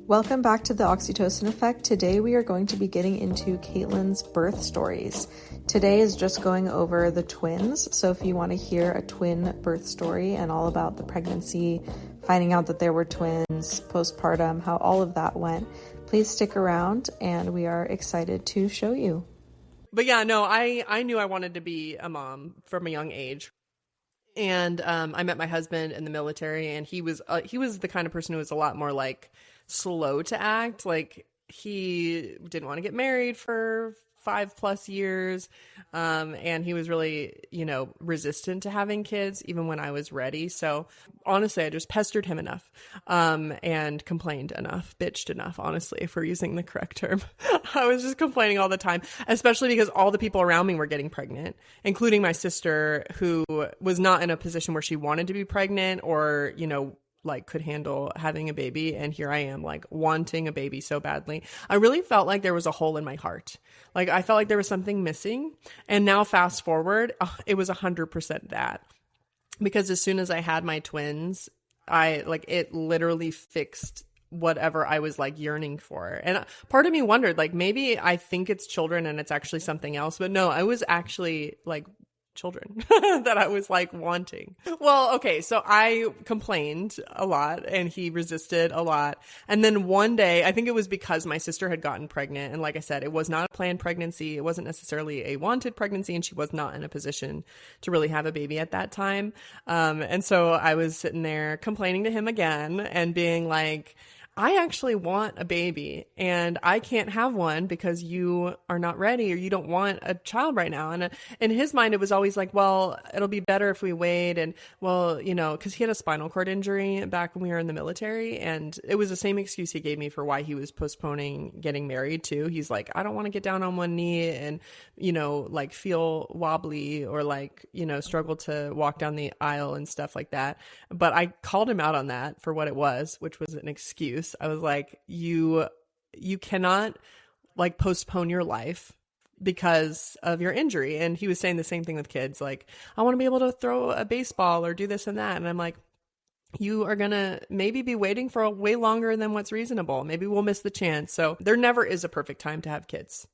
Welcome back to the Oxytocin Effect. Today we are going to be getting into Caitlyn's birth stories. Today is just going over the twins, so if you want to hear a twin birth story and all about the pregnancy, finding out that there were twins, postpartum, how all of that went, please stick around and we are excited to show you. But yeah, no, I knew I wanted to be a mom from a young age. And I met my husband in the military, and he was the kind of person who was a lot more like slow to act. Like, he didn't want to get married for 5+ years. And he was really, resistant to having kids even when I was ready. So honestly, I just pestered him enough, and complained enough, bitched enough, honestly, if we're using the correct term. I was just complaining all the time, especially because all the people around me were getting pregnant, including my sister, who was not in a position where she wanted to be pregnant or, could handle having a baby. And here I am, wanting a baby so badly. I really felt like there was a hole in my heart. Like, I felt like there was something missing. And now fast forward, it was 100% that. Because as soon as I had my twins, it literally fixed whatever I was yearning for. And part of me wondered, maybe I think it's children and it's actually something else. But no, I was actually children that I was wanting. Well, okay, so I complained a lot and he resisted a lot. And then one day, I think it was because my sister had gotten pregnant. And like I said, it was not a planned pregnancy. It wasn't necessarily a wanted pregnancy. And she was not in a position to really have a baby at that time. And so I was sitting there complaining to him again and being like, I actually want a baby and I can't have one because you are not ready or you don't want a child right now. And in his mind, it was always well, it'll be better if we wait. And well, because he had a spinal cord injury back when we were in the military. And it was the same excuse he gave me for why he was postponing getting married too. He's like, I don't want to get down on one knee and, feel wobbly or struggle to walk down the aisle and stuff like that. But I called him out on that for what it was, which was an excuse. I was like, you cannot postpone your life because of your injury. And he was saying the same thing with kids. I want to be able to throw a baseball or do this and that. And I'm like, you are going to maybe be waiting for way longer than what's reasonable. Maybe we'll miss the chance. So there never is a perfect time to have kids.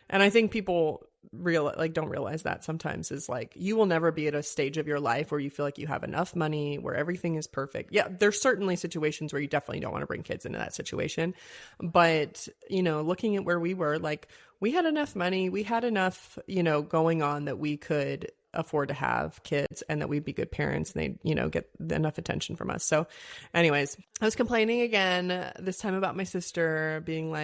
And I think people don't realize that sometimes is you will never be at a stage of your life where you feel like you have enough money, where everything is perfect. Yeah, there's certainly situations where you definitely don't want to bring kids into that situation. But, looking at where we were, we had enough money, we had enough, going on that we could afford to have kids and that we'd be good parents and they'd, get enough attention from us. So anyways, I was complaining again, this time about my sister being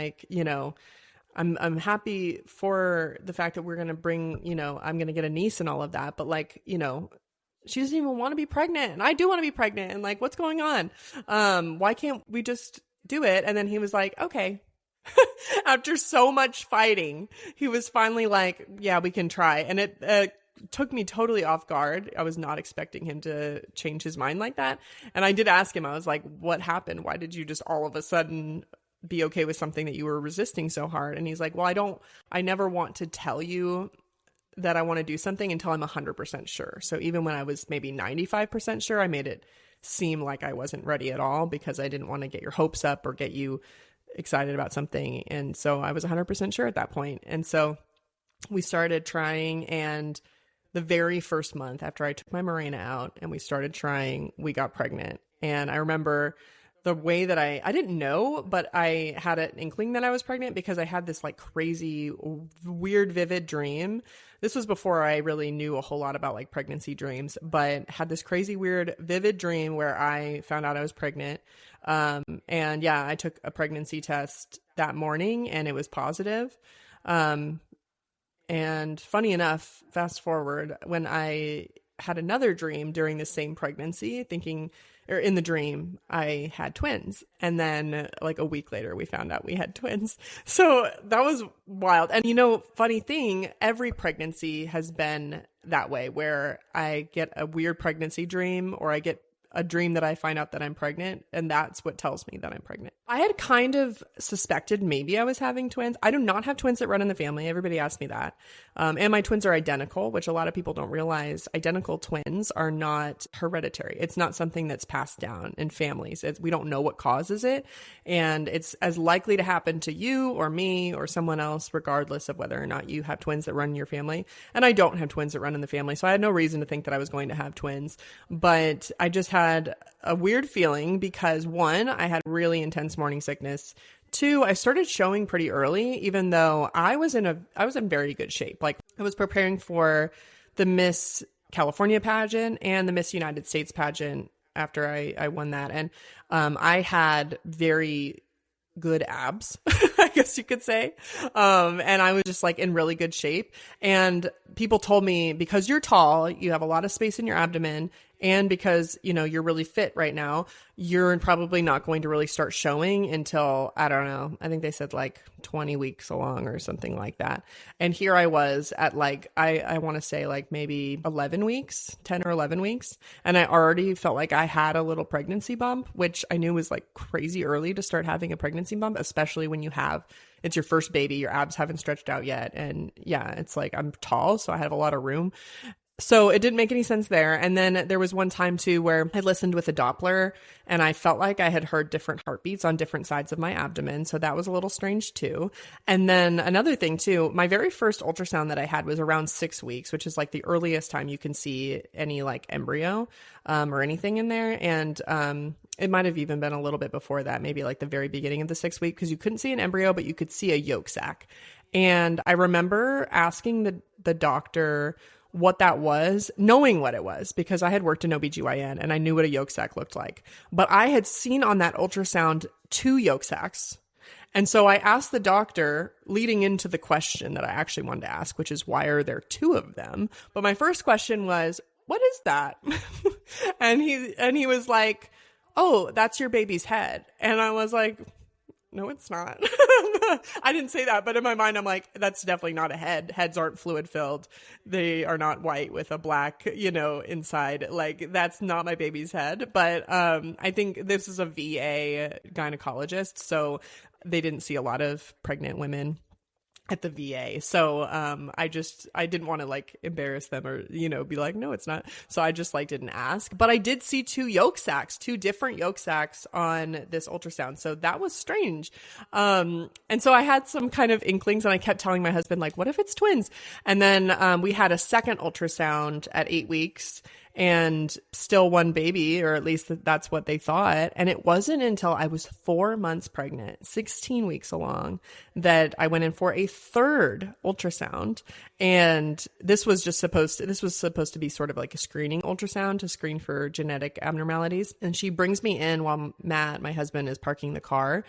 I'm happy for the fact that we're going to bring, I'm going to get a niece and all of that. But she doesn't even want to be pregnant. And I do want to be pregnant. And what's going on? Why can't we just do it? And then he was like, okay. After so much fighting, he was finally like, yeah, we can try. And it took me totally off guard. I was not expecting him to change his mind like that. And I did ask him, I was like, what happened? Why did you just all of a sudden be okay with something that you were resisting so hard? And he's like, well, I never want to tell you that I want to do something until I'm 100% sure. So even when I was maybe 95% sure, I made it seem like I wasn't ready at all because I didn't want to get your hopes up or get you excited about something. And so I was 100% sure at that point. And so we started trying, and the very first month after I took my Mirena out and we started trying, we got pregnant. And I remember the way that I didn't know, but I had an inkling that I was pregnant because I had this crazy, weird, vivid dream. This was before I really knew a whole lot about pregnancy dreams, but had this crazy, weird, vivid dream where I found out I was pregnant. And yeah, I took a pregnancy test that morning and it was positive. And funny enough, fast forward, when I had another dream during the same pregnancy, in the dream, I had twins. And then a week later, we found out we had twins. So that was wild. And funny thing, every pregnancy has been that way, where I get a weird pregnancy dream or I get a dream that I find out that I'm pregnant, and that's what tells me that I'm pregnant. I had kind of suspected maybe I was having twins. I do not have twins that run in the family. Everybody asks me that. And my twins are identical, which a lot of people don't realize. Identical twins are not hereditary. It's not something that's passed down in families. We don't know what causes it. And it's as likely to happen to you or me or someone else, regardless of whether or not you have twins that run in your family. And I don't have twins that run in the family. So I had no reason to think that I was going to have twins. But I just had a weird feeling because, one, I had really intense morning sickness. Two, I started showing pretty early, even though I was in very good shape. Like, I was preparing for the Miss California pageant and the Miss United States pageant after I won that. And I had very good abs, I guess you could say. And I was just like in really good shape. And people told me, because you're tall, you have a lot of space in your abdomen, and because, you know, you're really fit right now, you're probably not going to really start showing until, I don't know, I think they said like 20 weeks along or something like that. And here I was at like, I want to say like maybe 11 weeks, 10 or 11 weeks. And I already felt like I had a little pregnancy bump, which I knew was like crazy early to start having a pregnancy bump, especially when it's your first baby, your abs haven't stretched out yet. And yeah, it's like I'm tall, so I have a lot of room. So it didn't make any sense there. And then there was one time too where I listened with a Doppler and I felt like I had heard different heartbeats on different sides of my abdomen. So that was a little strange too. And then another thing too, my very first ultrasound that I had was around 6 weeks, which is like the earliest time you can see any like embryo or anything in there. And it might have even been a little bit before that, maybe like the very beginning of the 6th week, because you couldn't see an embryo, but you could see a yolk sac. And I remember asking the doctor what that was, knowing what it was, because I had worked in OBGYN and I knew what a yolk sac looked like. But I had seen on that ultrasound 2 yolk sacs. And so I asked the doctor, leading into the question that I actually wanted to ask, which is, why are there 2 of them? But my first question was, what is that? and he was like, oh, that's your baby's head. And I was like, no, it's not. I didn't say that, but in my mind, I'm like, that's definitely not a head. Heads aren't fluid filled. They are not white with a black, inside. Like, that's not my baby's head. But I think this is a VA gynecologist, so they didn't see a lot of pregnant women at the VA. So I didn't want to like embarrass them or, be like, no, it's not. So I just like didn't ask. But I did see 2 different yolk sacs on this ultrasound. So that was strange. And so I had some kind of inklings and I kept telling my husband, like, what if it's twins? And then we had a second ultrasound at 8 weeks. And still one baby, or at least that's what they thought. And it wasn't until I was 4 months pregnant, 16 weeks along, that I went in for a third ultrasound. And this was supposed to be sort of like a screening ultrasound to screen for genetic abnormalities. And she brings me in while Matt, my husband, is parking the car,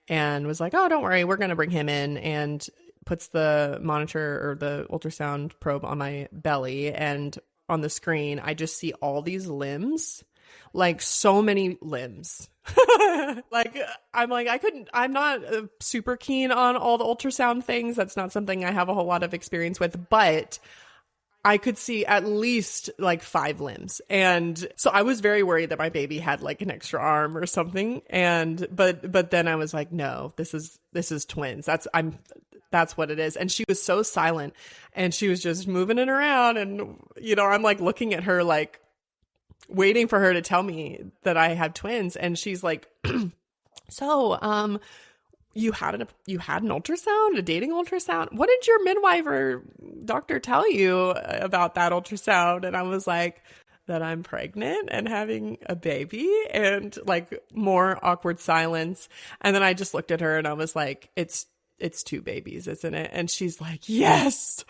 and was like, oh, don't worry, we're going to bring him in, and puts the monitor or the ultrasound probe on my belly. And on the screen, I just see all these limbs, like so many limbs. Like, I'm not super keen on all the ultrasound things. That's not something I have a whole lot of experience with, but I could see at least like 5 limbs. And so I was very worried that my baby had like an extra arm or something. And, but then I was like, no, this is twins. That's what it is. And she was so silent and she was just moving it around. And, I'm like looking at her, like waiting for her to tell me that I had twins. And she's like, so, you had an ultrasound, a dating ultrasound. What did your midwife or doctor tell you about that ultrasound? And I was like, that I'm pregnant and having a baby, and like more awkward silence. And then I just looked at her and I was like, it's 2 babies, isn't it? And she's like, yes.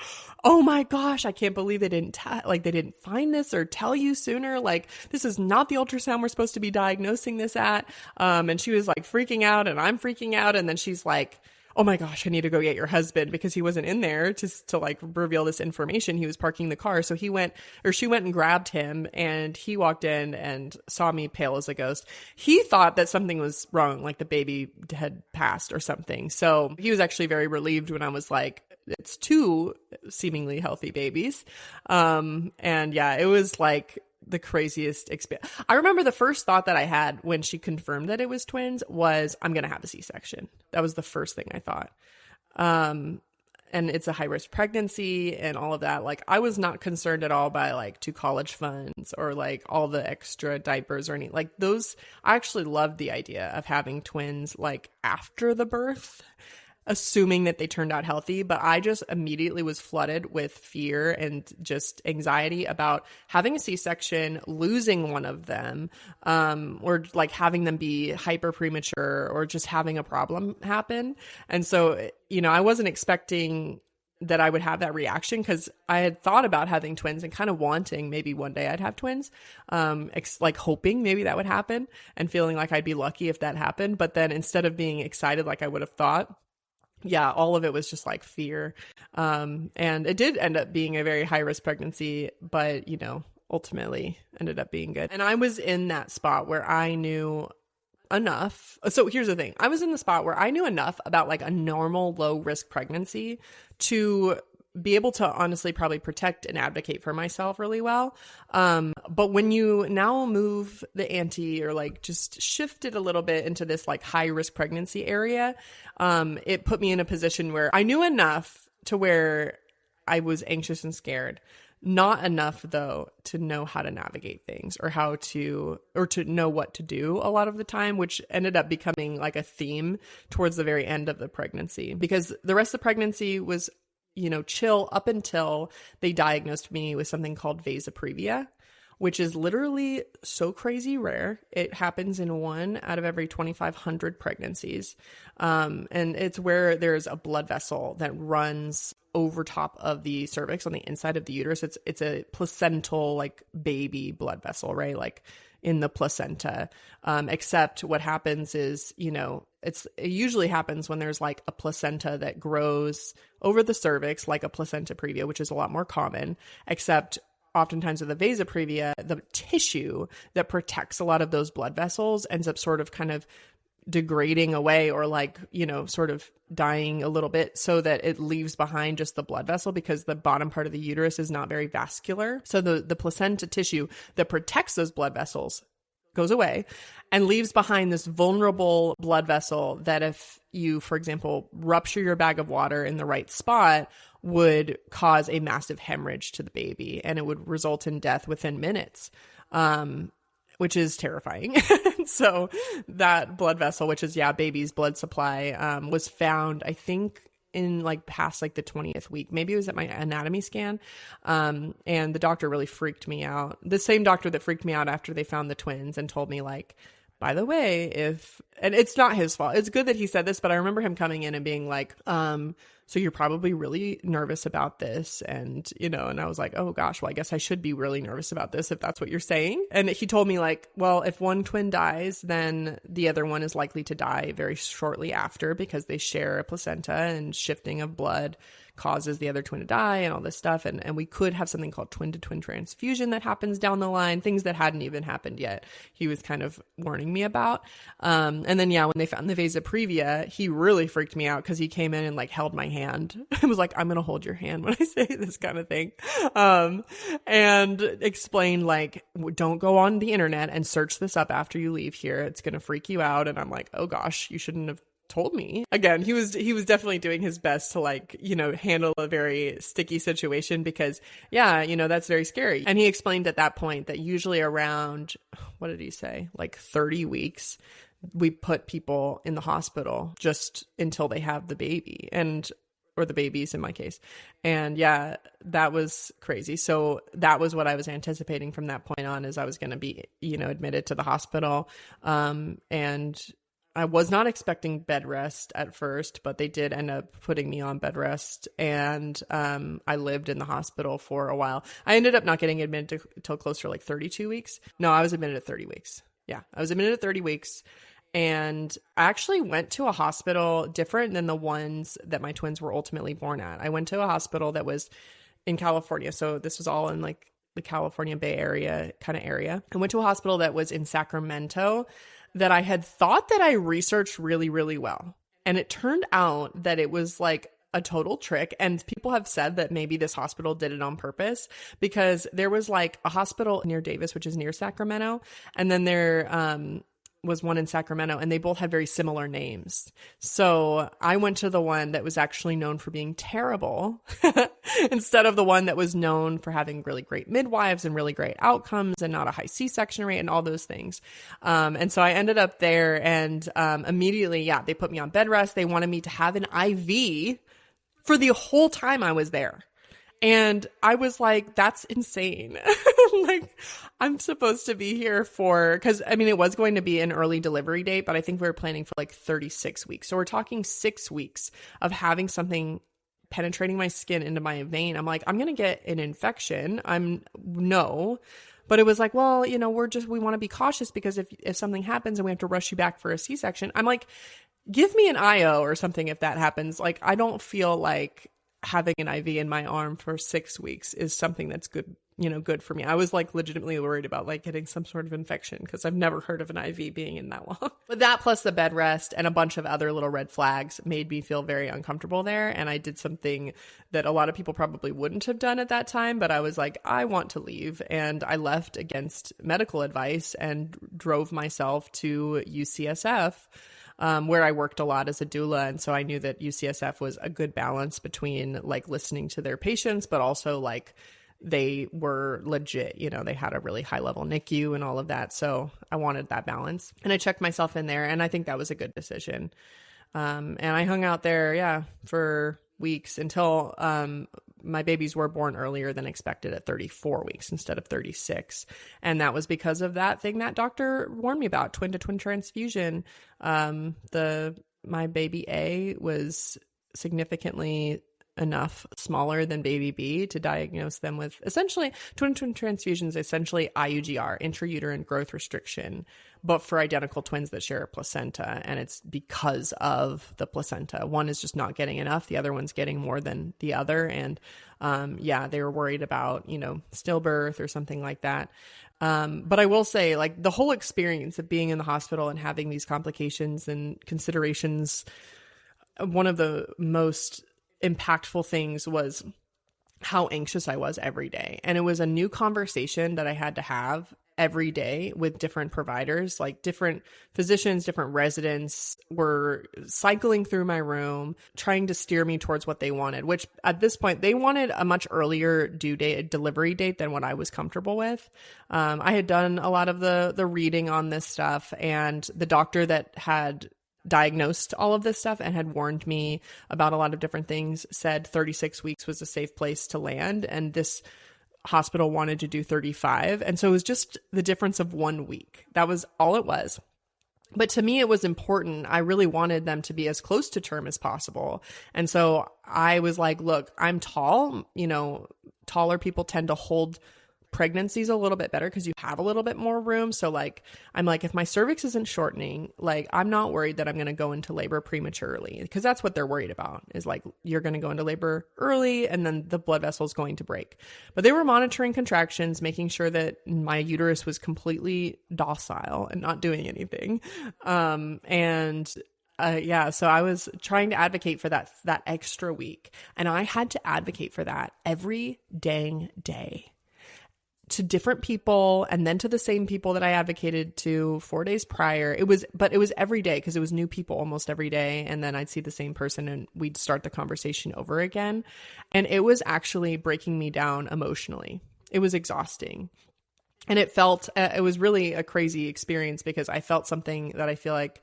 Oh my gosh. I can't believe they didn't find this or tell you sooner. Like, this is not the ultrasound we're supposed to be diagnosing this at. And she was like freaking out and I'm freaking out. And then she's like, oh my gosh, I need to go get your husband, because he wasn't in there to like reveal this information. He was parking the car. So she went and grabbed him, and he walked in and saw me pale as a ghost. He thought that something was wrong, like the baby had passed or something. So he was actually very relieved when I was like, it's 2 seemingly healthy babies. And yeah, it was like the craziest experience. I remember the first thought that I had when she confirmed that it was twins was, I'm going to have a C-section. That was the first thing I thought. And it's a high risk pregnancy and all of that. Like, I was not concerned at all by like 2 college funds or like all the extra diapers or any like those. I actually loved the idea of having twins like after the birth, assuming that they turned out healthy. But I just immediately was flooded with fear and just anxiety about having a C-section, losing one of them, or like having them be hyper premature or just having a problem happen. And so, you know, I wasn't expecting that I would have that reaction because I had thought about having twins and kind of wanting maybe one day I'd have twins, like hoping maybe that would happen and feeling like I'd be lucky if that happened. But then instead of being excited like I would have thought, yeah, all of it was just like fear. And it did end up being a very high risk pregnancy, but, you know, ultimately ended up being good. And I was in that spot where I knew enough. So here's the thing. I was in the spot where I knew enough about like a normal low risk pregnancy to be able to honestly probably protect and advocate for myself really well. But when you now move the ante or like just shift it a little bit into this like high risk pregnancy area, it put me in a position where I knew enough to where I was anxious and scared. Not enough though to know how to navigate things or to know what to do a lot of the time, which ended up becoming like a theme towards the very end of the pregnancy, because the rest of the pregnancy was, you know, chill up until they diagnosed me with something called vasoprevia, which is literally so crazy rare. It happens in 1 out of every 2,500 pregnancies. And it's where there's a blood vessel that runs over top of the cervix on the inside of the uterus. It's a placental like baby blood vessel, right? Like in the placenta. Except what happens is, you know, it usually happens when there's like a placenta that grows over the cervix, like a placenta previa, which is a lot more common, except oftentimes with the vasoprevia, the tissue that protects a lot of those blood vessels ends up sort of kind of degrading away or like, you know, sort of dying a little bit so that it leaves behind just the blood vessel because the bottom part of the uterus is not very vascular. So the placenta tissue that protects those blood vessels goes away and leaves behind this vulnerable blood vessel that if you, for example, rupture your bag of water in the right spot, would cause a massive hemorrhage to the baby and it would result in death within minutes, which is terrifying. So that blood vessel, which is, baby's blood supply, was found, I think, in like past like the 20th week. Maybe it was at my anatomy scan. And the doctor really freaked me out. The same doctor that freaked me out after they found the twins and told me like, by the way, and it's not his fault. It's good that he said this, but I remember him coming in and being like, so you're probably really nervous about this. And, you know, and I was like, oh gosh, well, I guess I should be really nervous about this if that's what you're saying. And he told me like, well, if one twin dies, then the other one is likely to die very shortly after because they share a placenta and shifting of blood causes the other twin to die and all this stuff. And we could have something called twin-to-twin transfusion that happens down the line, things that hadn't even happened yet. He was kind of warning me about. And then, when they found the vasoprevia, he really freaked me out because he came in and like held my hand. I was like, I'm going to hold your hand when I say this kind of thing. And explained like, don't go on the internet and search this up after you leave here. It's going to freak you out. And I'm like, oh gosh, you shouldn't have told me. Again, he was definitely doing his best to like, you know, handle a very sticky situation because that's very scary. And he explained at that point that usually around, what did he say? Like 30 weeks, we put people in the hospital just until they have the baby or the babies in my case. And that was crazy. So that was what I was anticipating from that point on is I was going to be, you know, admitted to the hospital. And I was not expecting bed rest at first, but they did end up putting me on bed rest, and I lived in the hospital for a while. I ended up not getting admitted until close to like 32 weeks. No, I was admitted at 30 weeks. Yeah, I was admitted at 30 weeks, and I actually went to a hospital different than the ones that my twins were ultimately born at. I went to a hospital that was in California, so this was all in like the California Bay Area kind of area. I went to a hospital that was in Sacramento that I had thought that I researched really, really well. And it turned out that it was like a total trick. And people have said that maybe this hospital did it on purpose, because there was like a hospital near Davis, which is near Sacramento. And then there was one in Sacramento, and they both had very similar names. So I went to the one that was actually known for being terrible instead of the one that was known for having really great midwives and really great outcomes and not a high C-section rate and all those things. And so I ended up there, and immediately, they put me on bed rest. They wanted me to have an IV for the whole time I was there. And I was like, that's insane. Like, I'm supposed to be here because it was going to be an early delivery date, but I think we were planning for like 36 weeks. So we're talking 6 weeks of having something penetrating my skin into my vein. I'm like, I'm going to get an infection. But it was like, well, we want to be cautious, because if something happens and we have to rush you back for a C-section, I'm like, give me an IO or something if that happens. Like, I don't feel like having an IV in my arm for 6 weeks is something that's good for me. I was like legitimately worried about like getting some sort of infection, because I've never heard of an IV being in that long. But that, plus the bed rest and a bunch of other little red flags, made me feel very uncomfortable there. And I did something that a lot of people probably wouldn't have done at that time, but I was like, I want to leave. And I left against medical advice and drove myself to UCSF, where I worked a lot as a doula. And so I knew that UCSF was a good balance between like listening to their patients, but also like they were legit, they had a really high level NICU and all of that. So I wanted that balance, and I checked myself in there, and I think that was a good decision. And I hung out there, for weeks until, my babies were born earlier than expected at 34 weeks instead of 36. And that was because of that thing that doctor warned me about, twin to twin transfusion. My baby A was significantly enough smaller than baby B to diagnose them with essentially twin transfusions, essentially IUGR, intrauterine growth restriction, but for identical twins that share a placenta. And it's because of the placenta. One is just not getting enough. The other one's getting more than the other. And they were worried about, stillbirth or something like that. But I will say, like, the whole experience of being in the hospital and having these complications and considerations, one of the most impactful things was how anxious I was every day. And it was a new conversation that I had to have every day with different providers, like different physicians, different residents were cycling through my room, trying to steer me towards what they wanted, which at this point, they wanted a much earlier delivery date than what I was comfortable with. I had done a lot of the reading on this stuff, and the doctor that had diagnosed all of this stuff and had warned me about a lot of different things said 36 weeks was a safe place to land. And this hospital wanted to do 35. And so it was just the difference of 1 week. That was all it was. But to me, it was important. I really wanted them to be as close to term as possible. And so I was like, look, I'm tall, taller people tend to hold pregnancies a little bit better because you have a little bit more room. So like, I'm like, if my cervix isn't shortening, like, I'm not worried that I'm going to go into labor prematurely, because that's what they're worried about, is like, you're going to go into labor early and then the blood vessel is going to break. But they were monitoring contractions, making sure that my uterus was completely docile and not doing anything. So I was trying to advocate for that extra week, and I had to advocate for that every dang day, to different people, and then to the same people that I advocated to 4 days prior. It was every day, because it was new people almost every day. And then I'd see the same person and we'd start the conversation over again. And it was actually breaking me down emotionally. It was exhausting. And it was really a crazy experience, because I felt something that I feel like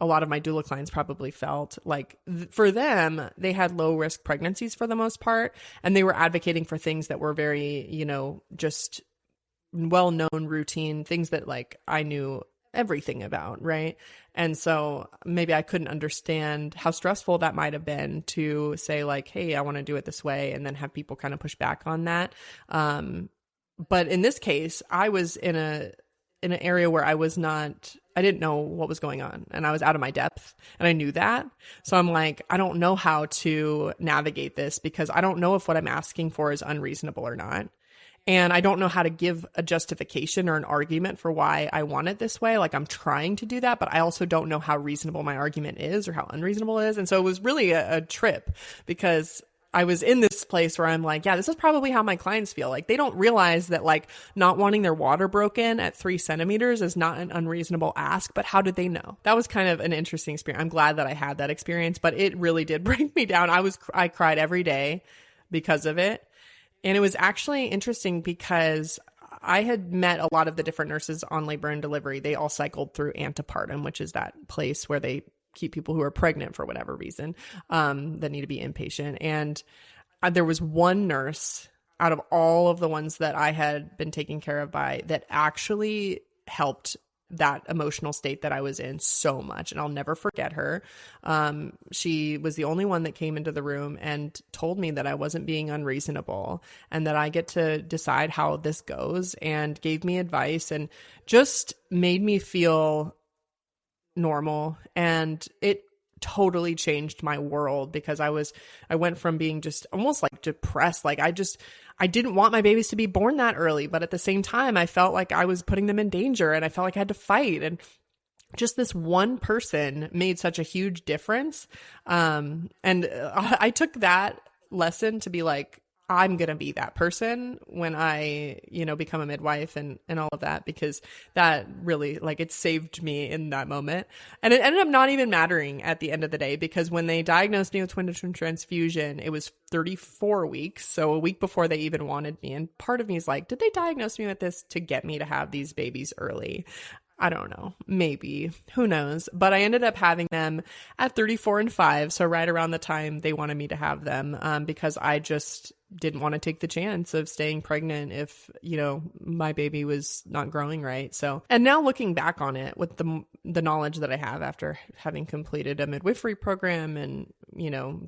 a lot of my doula clients probably felt. Like, for them, they had low risk pregnancies for the most part, and they were advocating for things that were very, just well-known routine things that like I knew everything about, right? And so maybe I couldn't understand how stressful that might have been to say like, hey, I want to do it this way, and then have people kind of push back on that. But in this case, I was in an area where I didn't know what was going on, and I was out of my depth, and I knew that. So I'm like, I don't know how to navigate this, because I don't know if what I'm asking for is unreasonable or not. And I don't know how to give a justification or an argument for why I want it this way. Like, I'm trying to do that, but I also don't know how reasonable my argument is or how unreasonable it is. And so it was really a trip, because I was in this place where I'm like, yeah, this is probably how my clients feel. Like, they don't realize that like not wanting their water broken at 3 centimeters is not an unreasonable ask, but how did they know? That was kind of an interesting experience. I'm glad that I had that experience, but it really did bring me down. I cried every day because of it. And it was actually interesting because I had met a lot of the different nurses on labor and delivery. They all cycled through antepartum, which is that place where they keep people who are pregnant for whatever reason, that need to be inpatient. And there was one nurse out of all of the ones that I had been taken care of by that actually helped that emotional state that I was in so much. And I'll never forget her. She was the only one that came into the room and told me that I wasn't being unreasonable and that I get to decide how this goes, and gave me advice and just made me feel normal. And it totally changed my world, because I went from being just almost like depressed. Like, I didn't want my babies to be born that early, but at the same time, I felt like I was putting them in danger and I felt like I had to fight. And just this one person made such a huge difference. And I took that lesson to be like, I'm going to be that person when I, become a midwife and all of that, because that really, like, it saved me in that moment. And it ended up not even mattering at the end of the day, because when they diagnosed me with twin-to-twin transfusion, it was 34 weeks. So a week before they even wanted me. And part of me is like, did they diagnose me with this to get me to have these babies early? I don't know. Maybe. Who knows? But I ended up having them at 34 and 5. So right around the time they wanted me to have them, because I just didn't want to take the chance of staying pregnant if, my baby was not growing right. So, and now looking back on it with the knowledge that I have after having completed a midwifery program and,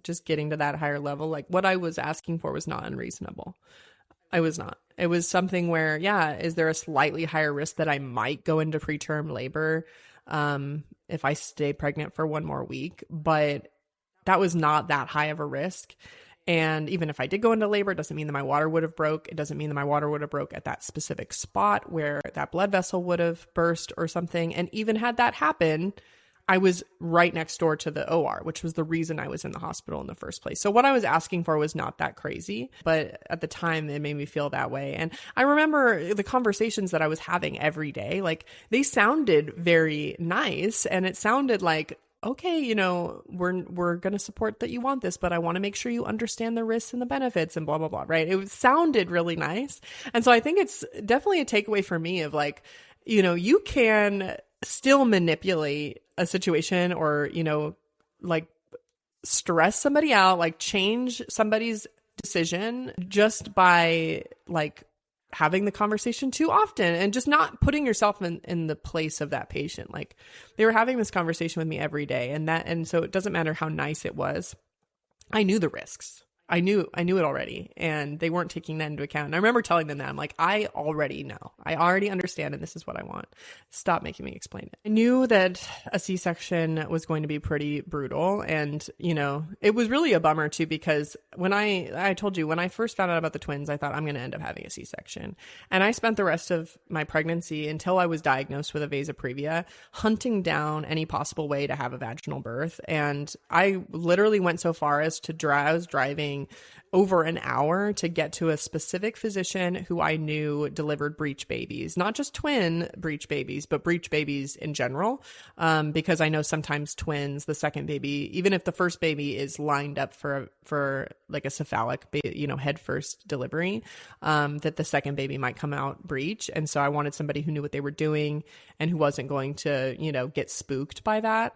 just getting to that higher level, like, what I was asking for was not unreasonable. I was not. It was something where, is there a slightly higher risk that I might go into preterm labor if I stay pregnant for one more week? But that was not that high of a risk. And even if I did go into labor, it doesn't mean that my water would have broke. It doesn't mean that my water would have broke at that specific spot where that blood vessel would have burst or something. And even had that happen, I was right next door to the OR, which was the reason I was in the hospital in the first place. So what I was asking for was not that crazy, but at the time it made me feel that way. And I remember the conversations that I was having every day, like, they sounded very nice, and it sounded like, okay, we're going to support that you want this, but I want to make sure you understand the risks and the benefits and blah, blah, blah. Right. It sounded really nice. And so I think it's definitely a takeaway for me of like, you can still manipulate a situation or, like, stress somebody out, like change somebody's decision just by like having the conversation too often and just not putting yourself in the place of that patient. Like, they were having this conversation with me every day, and so it doesn't matter how nice it was. I knew the risks. I knew it already, and they weren't taking that into account. And I remember telling them that. I'm like, I already know. I already understand, and this is what I want. Stop making me explain it. I knew that a C-section was going to be pretty brutal, and, it was really a bummer too, because when I told you, when I first found out about the twins, I thought I'm going to end up having a C-section. And I spent the rest of my pregnancy until I was diagnosed with a vasa previa hunting down any possible way to have a vaginal birth. And I literally went so far as to I was driving over an hour to get to a specific physician who I knew delivered breech babies, not just twin breech babies, but breech babies in general. Because I know sometimes twins, the second baby, even if the first baby is lined up for like a cephalic, head first delivery, that the second baby might come out breech. And so I wanted somebody who knew what they were doing and who wasn't going to, get spooked by that.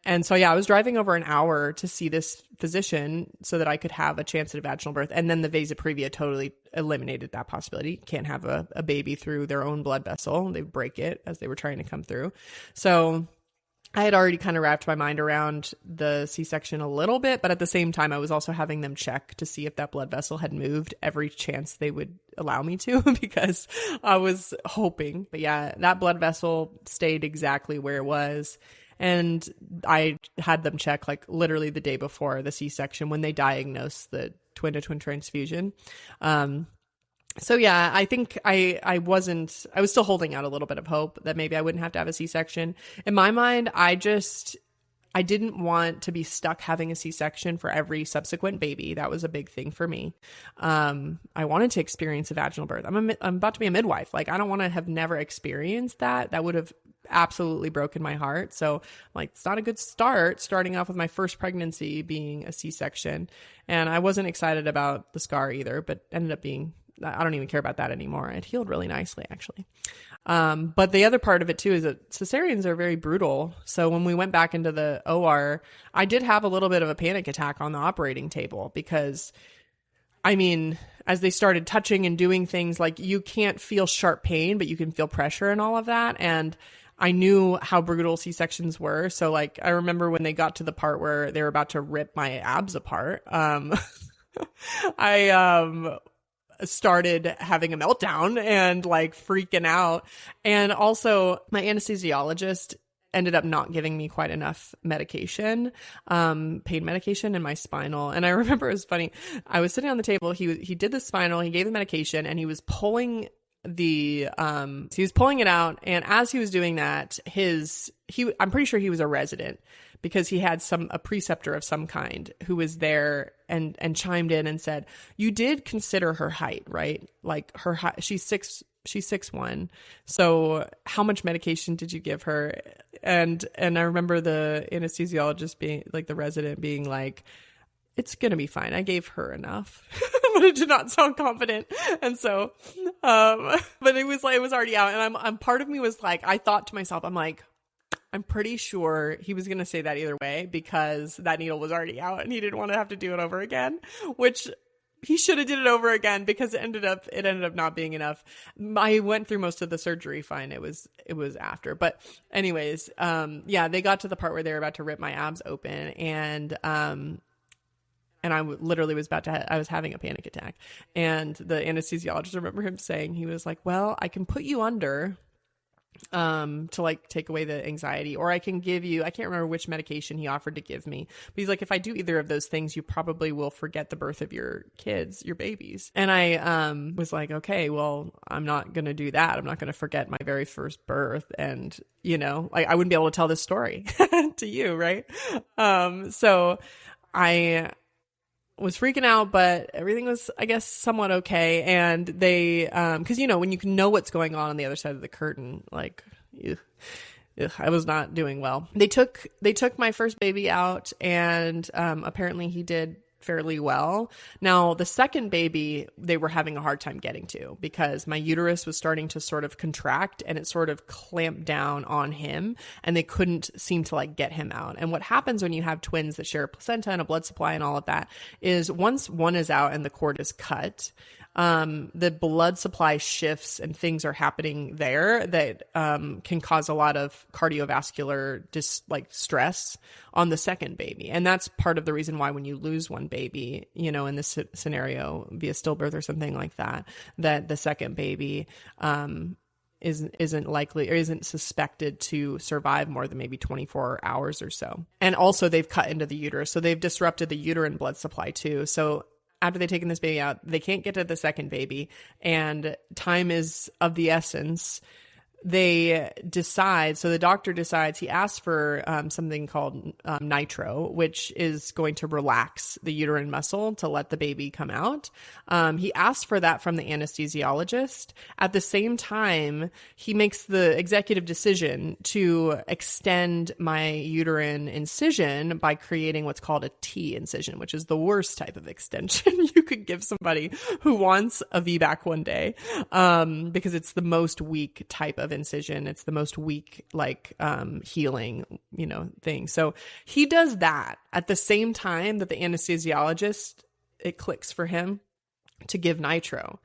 And so, I was driving over an hour to see this physician so that I could have a chance at a vaginal birth. And then the vasa previa totally eliminated that possibility. Can't have a baby through their own blood vessel. They break it as they were trying to come through. So I had already kind of wrapped my mind around the C-section a little bit, but at the same time, I was also having them check to see if that blood vessel had moved every chance they would allow me to, because I was hoping. But that blood vessel stayed exactly where it was. And I had them check like literally the day before the C-section when they diagnosed the twin-to-twin transfusion. So yeah, I think I was still holding out a little bit of hope that maybe I wouldn't have to have a C-section. In my mind, I didn't want to be stuck having a C-section for every subsequent baby. That was a big thing for me. I wanted to experience a vaginal birth. I'm about to be a midwife. Like, I don't want to have never experienced that. That would have absolutely broken my heart. So like, it's not a good starting off with my first pregnancy being a C-section. And I wasn't excited about the scar either, but ended up being, I don't even care about that anymore. It healed really nicely, actually. But the other part of it too is that cesareans are very brutal. So when we went back into the OR, I did have a little bit of a panic attack on the operating table because, I mean, as they started touching and doing things, like, you can't feel sharp pain, but you can feel pressure and all of that. And I knew how brutal C-sections were. So like, I remember when they got to the part where they were about to rip my abs apart, I started having a meltdown and like freaking out. And also my anesthesiologist ended up not giving me quite enough medication, pain medication in my spinal. And I remember it was funny. I was sitting on the table. He did the spinal, he gave the medication, and he was pulling it out. And as he was doing that, I'm pretty sure he was a resident, because he had a preceptor of some kind who was there and chimed in and said, "You did consider her height, right? Like, her height, she's 6'1". So how much medication did you give her?" And I remember the anesthesiologist being like, the resident being like, "It's going to be fine. I gave her enough." But it did not sound confident. And so, but it was already out. And I'm part of me was like, I thought to myself, I'm like, I'm pretty sure he was going to say that either way, because that needle was already out and he didn't want to have to do it over again, which he should have did it over again, because it ended up not being enough. I went through most of the surgery fine. It was after, but anyways, yeah, they got to the part where they were about to rip my abs open, and I literally was I was having a panic attack. And the anesthesiologist, I remember him saying, he was like, "Well, I can put you under to like take away the anxiety, or I can give you," I can't remember which medication he offered to give me, but he's like, "If I do either of those things, you probably will forget the birth of your kids, your babies." And I was like, okay, well, I'm not going to do that. I'm not going to forget my very first birth. And, you know, like, I wouldn't be able to tell this story to you, right? So I was freaking out, but everything was, I guess, somewhat okay. And they, cause you know, when you can know what's going on the other side of the curtain, like, I was not doing well. They took my first baby out, and, apparently he did fairly well. Now, the second baby, they were having a hard time getting to, because my uterus was starting to sort of contract, and it sort of clamped down on him, and they couldn't seem to like get him out. And what happens when you have twins that share a placenta and a blood supply and all of that is, once one is out and the cord is cut, the blood supply shifts and things are happening there that can cause a lot of cardiovascular stress on the second baby. And that's part of the reason why when you lose one baby, you know, in this scenario via stillbirth or something like that, that the second baby isn't likely or isn't suspected to survive more than maybe 24 hours or so. And also they've cut into the uterus, so they've disrupted the uterine blood supply too. So after they've taken this baby out, they can't get to the second baby, and time is of the essence. They decide, so the doctor decides, he asks for something called nitro, which is going to relax the uterine muscle to let the baby come out. He asked for that from the anesthesiologist. At the same time, he makes the executive decision to extend my uterine incision by creating what's called a T incision, which is the worst type of extension you could give somebody who wants a VBAC one day, because it's the most weak type of incision. It's the most weak, healing, thing. So he does that at the same time that the anesthesiologist, it clicks for him to give nitro.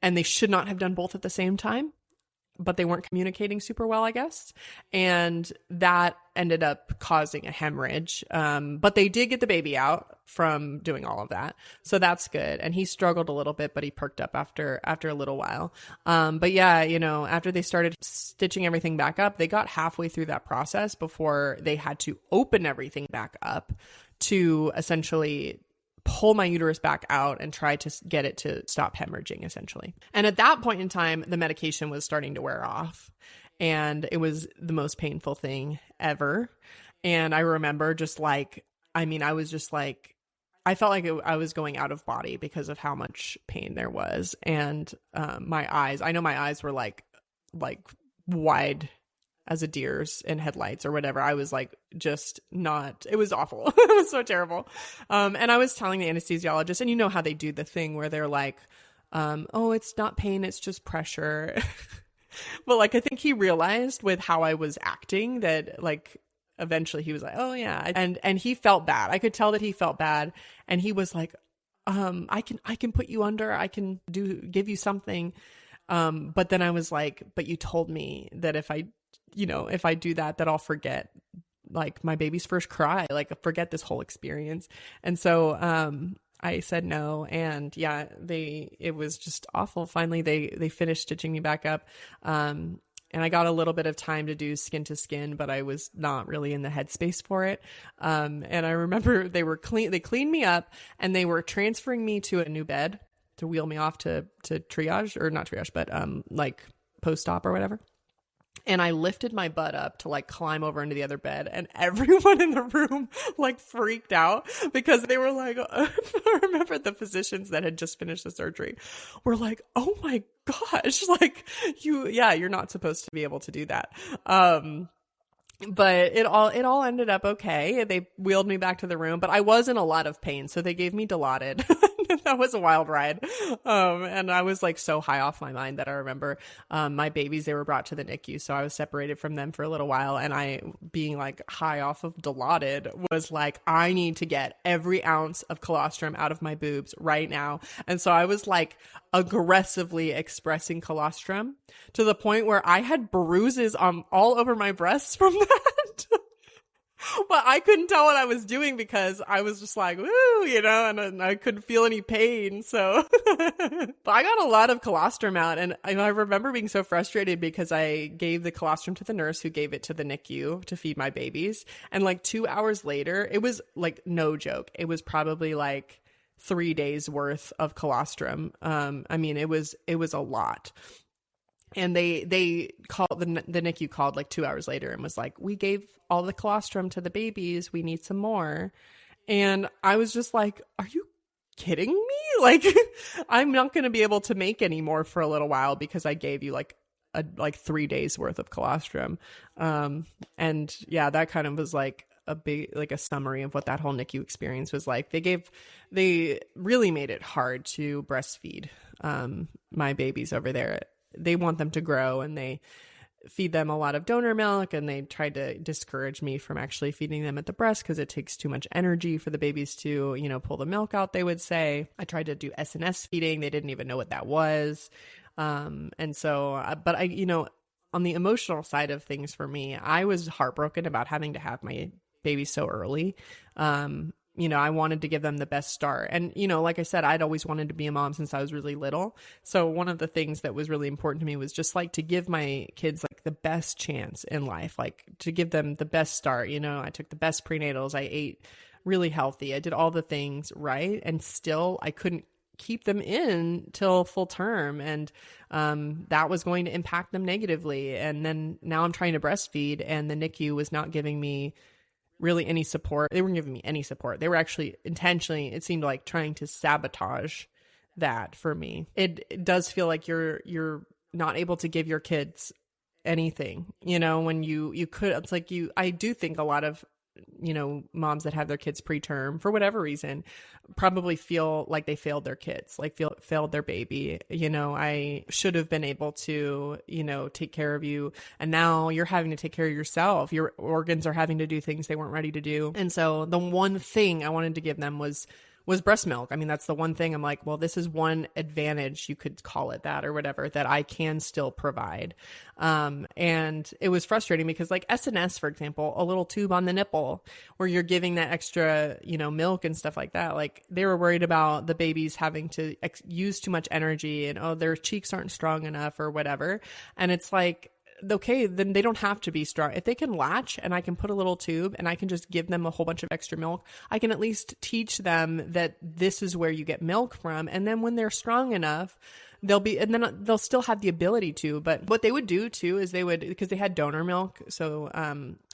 And they should not have done both at the same time, but they weren't communicating super well, I guess. And that ended up causing a hemorrhage. But they did get the baby out from doing all of that. So that's good. And he struggled a little bit, but he perked up after a little while. But yeah, after they started stitching everything back up, they got halfway through that process before they had to open everything back up to essentially pull my uterus back out and try to get it to stop hemorrhaging, essentially. And at that point in time, the medication was starting to wear off, and it was the most painful thing ever. And I remember just like, I mean, I was just like, I felt like I was going out of body because of how much pain there was. And my eyes, I know my eyes were like wide as a deer's in headlights or whatever. I was like, just not, it was awful. It was so terrible. And I was telling the anesthesiologist, and you know how they do the thing where they're like, oh, it's not pain, it's just pressure. But like, I think he realized with how I was acting that like, eventually he was like, oh yeah. And he felt bad. I could tell that he felt bad. And he was like, I can put you under, I can give you something. But then I was like, but you told me that if I do that I'll forget like my baby's first cry, like forget this whole experience. And so, I said no. And yeah, it was just awful. Finally, they finished stitching me back up. And I got a little bit of time to do skin to skin, but I was not really in the headspace for it. And I remember they cleaned me up, and they were transferring me to a new bed to wheel me off to triage, or not triage, but like post-op or whatever. And I lifted my butt up to like climb over into the other bed, and everyone in the room like freaked out because they were like, I remember the physicians that had just finished the surgery were like, oh my gosh, like you're not supposed to be able to do that. But it all ended up okay. They wheeled me back to the room, but I was in a lot of pain. So they gave me Dilaudid. That was a wild ride. And I was like so high off my mind that I remember, my babies, they were brought to the NICU. So I was separated from them for a little while, and I, being like high off of Dilaudid, was like, I need to get every ounce of colostrum out of my boobs right now. And so I was like aggressively expressing colostrum to the point where I had bruises all over my breasts from that. But I couldn't tell what I was doing because I was just like, woo, and I couldn't feel any pain. So but I got a lot of colostrum out, and I remember being so frustrated because I gave the colostrum to the nurse who gave it to the NICU to feed my babies. And like 2 hours later, it was like, no joke, it was probably like 3 days worth of colostrum. I mean, it was a lot. And they called, the NICU called like 2 hours later and was like, we gave all the colostrum to the babies, we need some more. And I was just like, are you kidding me? Like, I'm not going to be able to make any more for a little while because I gave you like 3 days worth of colostrum. And yeah, that kind of was like a big, like a summary of what that whole NICU experience was like. They really made it hard to breastfeed my babies over there. They want them to grow, and they feed them a lot of donor milk, and they tried to discourage me from actually feeding them at the breast because it takes too much energy for the babies to, pull the milk out, they would say. I tried to do SNS feeding. They didn't even know what that was. And so, but I, on the emotional side of things for me, I was heartbroken about having to have my baby so early. I wanted to give them the best start. And, like I said, I'd always wanted to be a mom since I was really little. So one of the things that was really important to me was just like to give my kids like the best chance in life, like to give them the best start. I took the best prenatals. I ate really healthy. I did all the things right. And still I couldn't keep them in till full term. And that was going to impact them negatively. And then now I'm trying to breastfeed, and the NICU was not giving me really any support. They weren't giving me any support. They were actually intentionally, it seemed like, trying to sabotage that for me. It does feel like you're not able to give your kids anything, when you could. It's like I do think a lot of moms that have their kids preterm for whatever reason probably feel like they failed their kids, like failed their baby. I should have been able to, take care of you. And now you're having to take care of yourself. Your organs are having to do things they weren't ready to do. And so the one thing I wanted to give them was breast milk. I mean, that's the one thing I'm like, well, this is one advantage, you could call it that or whatever, that I can still provide. And it was frustrating because like SNS, for example, a little tube on the nipple where you're giving that extra, milk and stuff like that. Like they were worried about the babies having to use too much energy and, oh, their cheeks aren't strong enough or whatever. And it's like, okay, then they don't have to be strong. If they can latch and I can put a little tube and I can just give them a whole bunch of extra milk, I can at least teach them that this is where you get milk from. And then when they're strong enough, they'll still have the ability to. But what they would do too is because they had donor milk. So,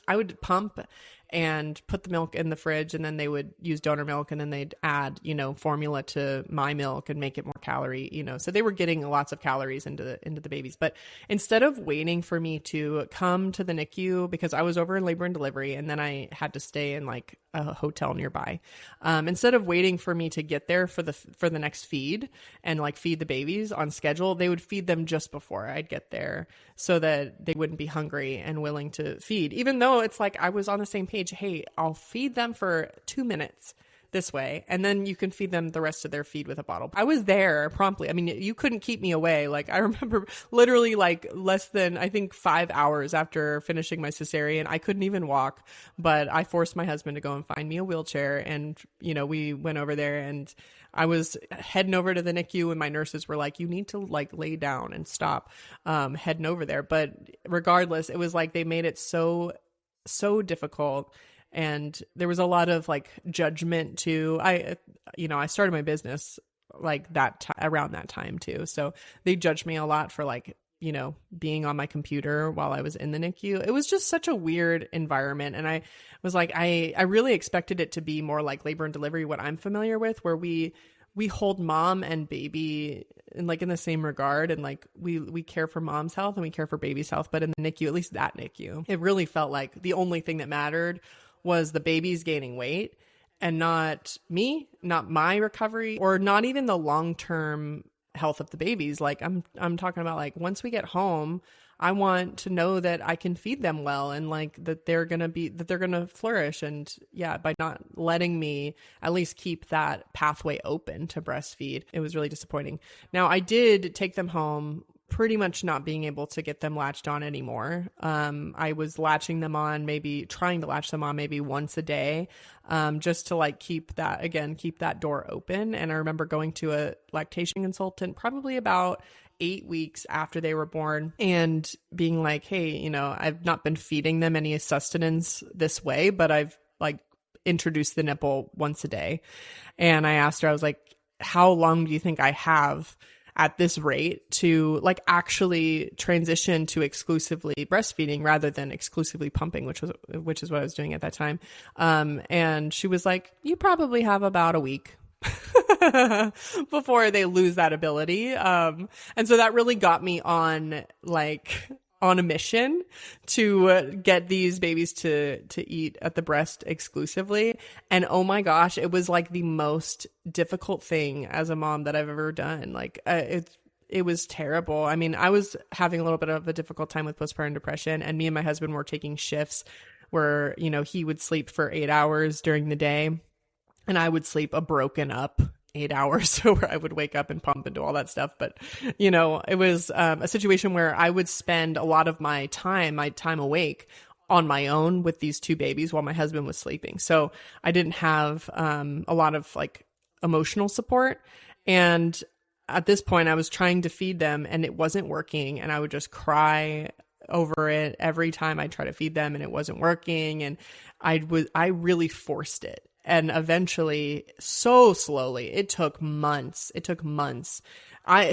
I would pump and put the milk in the fridge, and then they would use donor milk, and then they'd add, formula to my milk and make it more calorie, so they were getting lots of calories into the babies. But instead of waiting for me to come to the NICU, because I was over in labor and delivery, and then I had to stay in like a hotel nearby, instead of waiting for me to get there for the next feed and like feed the babies on schedule, they would feed them just before I'd get there so that they wouldn't be hungry and willing to feed, even though it's like I was on the same page. Hey, I'll feed them for 2 minutes this way, and then you can feed them the rest of their feed with a bottle. I was there promptly. I mean, you couldn't keep me away. Like, I remember literally like less than, I think, 5 hours after finishing my cesarean, I couldn't even walk, but I forced my husband to go and find me a wheelchair. And, we went over there, and I was heading over to the NICU, and my nurses were like, you need to like lay down and stop heading over there. But regardless, it was like they made it so difficult. And there was a lot of like judgment too. I started my business like around that time too. So they judged me a lot for like, being on my computer while I was in the NICU. It was just such a weird environment. And I was like, I really expected it to be more like labor and delivery, what I'm familiar with, where we hold mom and baby in the same regard. And like, we care for mom's health and we care for baby's health. But in the NICU, at least that NICU, it really felt like the only thing that mattered was the baby's gaining weight, and not me, not my recovery, or not even the long-term health of the babies. Like I'm talking about like, once we get home, I want to know that I can feed them well, and like that they're going to flourish. And yeah, by not letting me at least keep that pathway open to breastfeed, it was really disappointing. Now, I did take them home, pretty much not being able to get them latched on anymore. I was trying to latch them on maybe once a day, just to like keep that door open. And I remember going to a lactation consultant probably about 8 weeks after they were born, and being like, hey, I've not been feeding them any sustenance this way, but I've like introduced the nipple once a day. And I asked her, I was like, how long do you think I have at this rate to like actually transition to exclusively breastfeeding rather than exclusively pumping, which is what I was doing at that time. And she was like, you probably have about a week before they lose that ability. And so that really got me on a mission to get these babies to eat at the breast exclusively. And oh my gosh, it was like the most difficult thing as a mom that I've ever done. Like it was terrible. I mean, I was having a little bit of a difficult time with postpartum depression, and me and my husband were taking shifts where, he would sleep for 8 hours during the day, and I would sleep a broken up 8 hours. So where I would wake up and pump and do all that stuff. But, it was a situation where I would spend a lot of my time awake on my own with these two babies while my husband was sleeping. So I didn't have a lot of like emotional support. And at this point I was trying to feed them and it wasn't working. And I would just cry over it every time I try to feed them and it wasn't working. And I really forced it. And eventually, so slowly, it took months.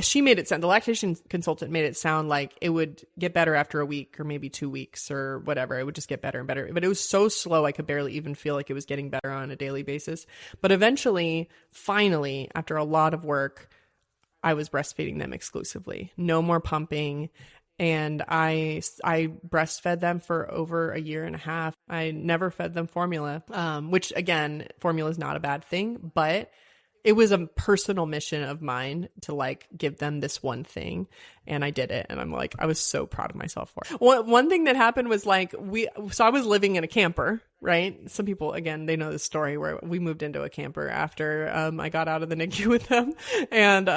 She made it sound, the lactation consultant made it sound like it would get better after a week or maybe 2 weeks or whatever. It would just get better and better. But it was so slow, I could barely even feel like it was getting better on a daily basis. But eventually, finally, after a lot of work, I was breastfeeding them exclusively. No more pumping. And I breastfed them for over 1.5 years. I never fed them formula, which again, formula is not a bad thing, but it was a personal mission of mine to like give them this one thing. And I did it. And I'm like, I was so proud of myself for it. One thing that happened was like, so I was living in a camper, right? Some people, again, they know the story where we moved into a camper after I got out of the NICU with them. And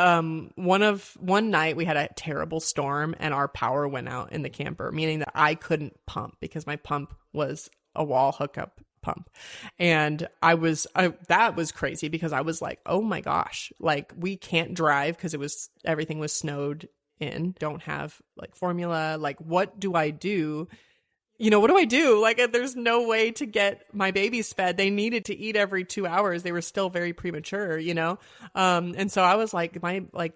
one night we had a terrible storm and our power went out in the camper, meaning that I couldn't pump because my pump was a wall hookup pump. And that was crazy because I was like, oh my gosh, like we can't drive because everything was snowed in, don't have like formula. Like, what do I do? What do I do? Like, there's no way to get my babies fed. They needed to eat every 2 hours. They were still very premature, And so I was like,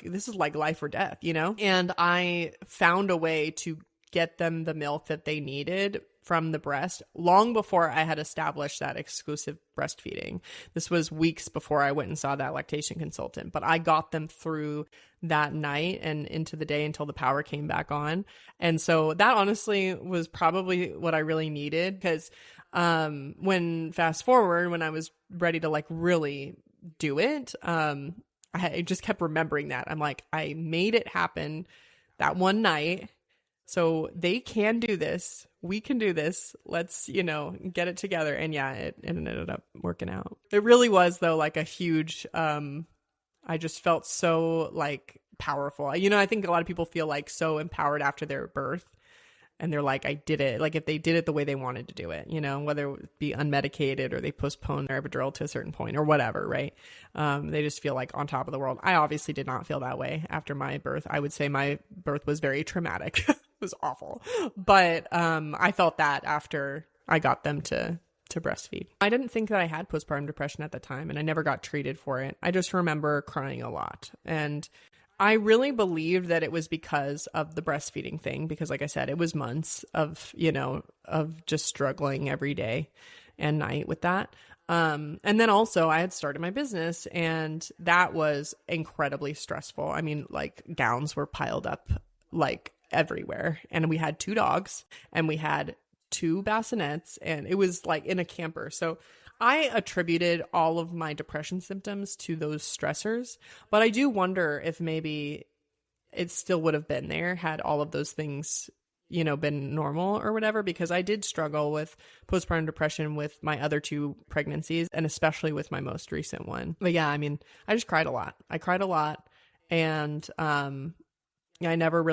this is like life or death, And I found a way to get them the milk that they needed from the breast long before I had established that exclusive breastfeeding. This was weeks before I went and saw that lactation consultant, but I got them through that night and into the day until the power came back on. And so that honestly was probably what I really needed, because when fast forward, when I was ready to like really do it, I just kept remembering that. I'm like, I made it happen that one night. So they can do this. We can do this. Let's, get it together. And yeah, it ended up working out. It really was, though, like a huge, I just felt so like powerful. I think a lot of people feel like so empowered after their birth. And they're like, I did it. Like if they did it the way they wanted to do it, whether it be unmedicated or they postpone their epidural to a certain point or whatever, right? They just feel like on top of the world. I obviously did not feel that way after my birth. I would say my birth was very traumatic. It was awful. But I felt that after I got them to breastfeed. I didn't think that I had postpartum depression at the time, and I never got treated for it. I just remember crying a lot. And I really believed that it was because of the breastfeeding thing, because like I said, it was months of just struggling every day and night with that. And then also I had started my business, and that was incredibly stressful. I mean, like gowns were piled up like everywhere, and we had 2 dogs and we had 2 bassinets, and it was like in a camper. So I attributed all of my depression symptoms to those stressors, but I do wonder if maybe it still would have been there had all of those things, been normal or whatever, because I did struggle with postpartum depression with my other 2 pregnancies, and especially with my most recent one. But yeah, I mean, I just cried a lot. And I never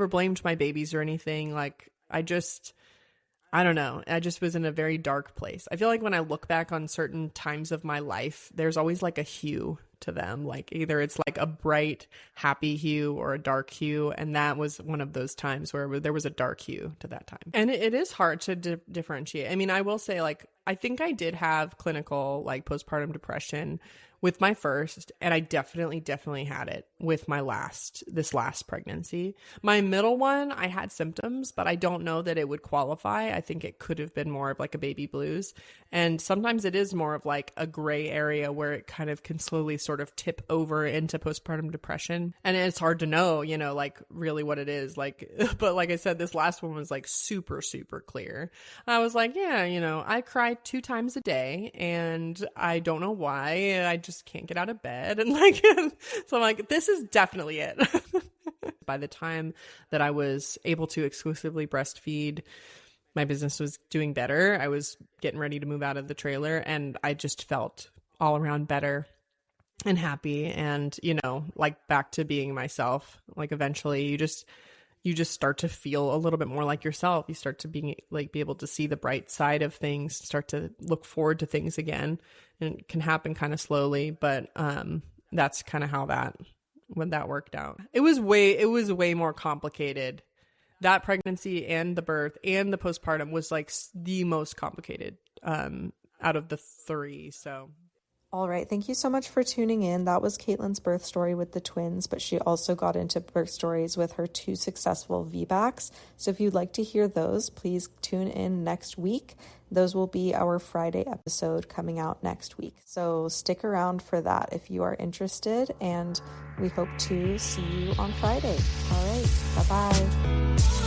blamed my babies or anything. Like I don't know. I just was in a very dark place. I feel like when I look back on certain times of my life, there's always like a hue to them. Like either it's like a bright, happy hue or a dark hue. And that was one of those times where there was a dark hue to that time. And it is hard to differentiate. I mean, I will say, like, I think I did have clinical like postpartum depression with my first, and I definitely had it with this last pregnancy. My middle one, I had symptoms, but I don't know that it would qualify. I think it could have been more of like a baby blues. And sometimes it is more of like a gray area where it kind of can slowly sort of tip over into postpartum depression. And it's hard to know, like really what it is. Like, but like I said, this last one was like super, super clear. I was like, yeah, I cry 2 times a day, and I don't know why. I just can't get out of bed, and like so I'm like, this is definitely it. By the time that I was able to exclusively breastfeed, my business was doing better. I was getting ready to move out of the trailer, and I just felt all around better and happy, and like back to being myself. Like eventually you just start to feel a little bit more like yourself. You start to be able to see the bright side of things, start to look forward to things again. And it can happen kind of slowly, but that's kind of how when that worked out. It was way more complicated. That pregnancy and the birth and the postpartum was like the most complicated out of the 3. So. All right. Thank you so much for tuning in. That was Caitlyn's birth story with the twins, but she also got into birth stories with her 2 successful VBACs. So if you'd like to hear those, please tune in next week. Those will be our Friday episode coming out next week. So stick around for that if you are interested, and we hope to see you on Friday. All right. Bye-bye.